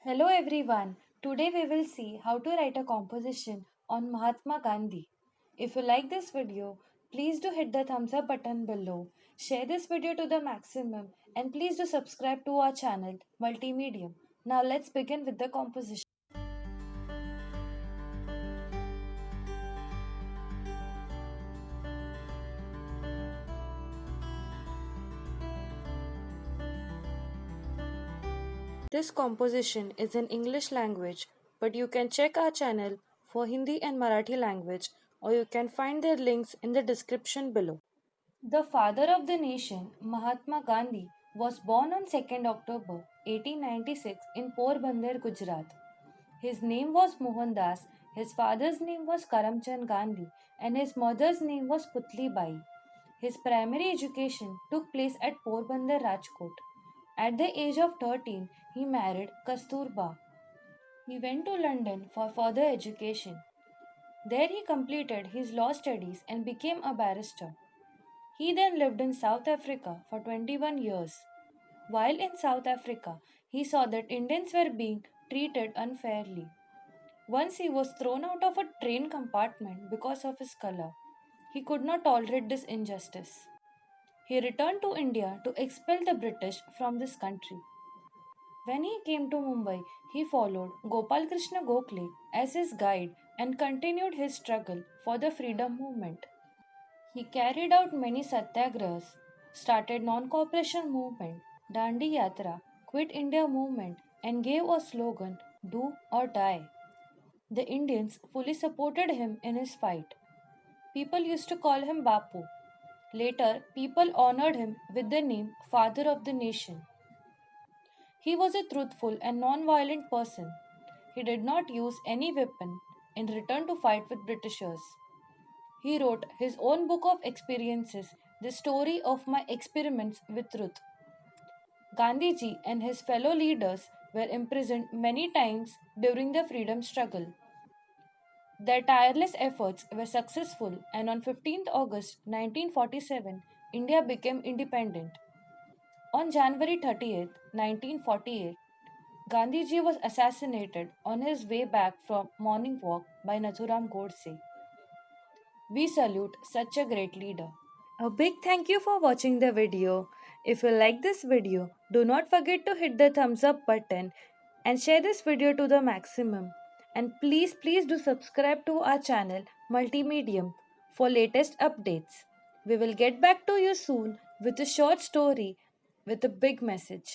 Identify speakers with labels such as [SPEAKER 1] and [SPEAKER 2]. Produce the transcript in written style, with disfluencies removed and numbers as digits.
[SPEAKER 1] Hello everyone. Today we will see how to write a composition on Mahatma Gandhi. If you like this video, please do hit the thumbs up button below. Share this video to the maximum and please do subscribe to our channel Multimedium. Now let's begin with the composition. This composition is in English language, but you can check our channel for Hindi and Marathi language or you can find their links in the description below. The father of the nation, Mahatma Gandhi, was born on 2nd October 1896 in Porbandar, Gujarat. His name was Mohandas, his father's name was Karamchand Gandhi, and his mother's name was Putli Bai. His primary education took place at Porbandar, Rajkot. At the age of 13, he married Kasturba. He went to London for further education. There he completed his law studies and became a barrister. He then lived in South Africa for 21 years. While in South Africa, he saw that Indians were being treated unfairly. Once he was thrown out of a train compartment because of his color. He could not tolerate this injustice. He returned to India to expel the British from this country. When he came to Mumbai, he followed Gopal Krishna Gokhale as his guide and continued his struggle for the freedom movement. He carried out many satyagrahas, started non-cooperation movement, Dandi Yatra, Quit India movement and gave a slogan, Do or Die. The Indians fully supported him in his fight. People used to call him Bapu. Later, people honored him with the name Father of the Nation. He was a truthful and non-violent person. He did not use any weapon in return to fight with Britishers. He wrote his own book of experiences, The Story of My Experiments with Truth. Gandhiji and his fellow leaders were imprisoned many times during the freedom struggle. Their tireless efforts were successful, and on 15th August 1947, India became independent. On January 30th, 1948, Gandhiji was assassinated on his way back from morning walk by Nathuram Godse. We salute such a great leader. A big thank you for watching the video. If you like this video, do not forget to hit the thumbs up button and share this video to the maximum. And please do subscribe to our channel Multimedium for latest updates. We will get back to you soon with a short story with a big message.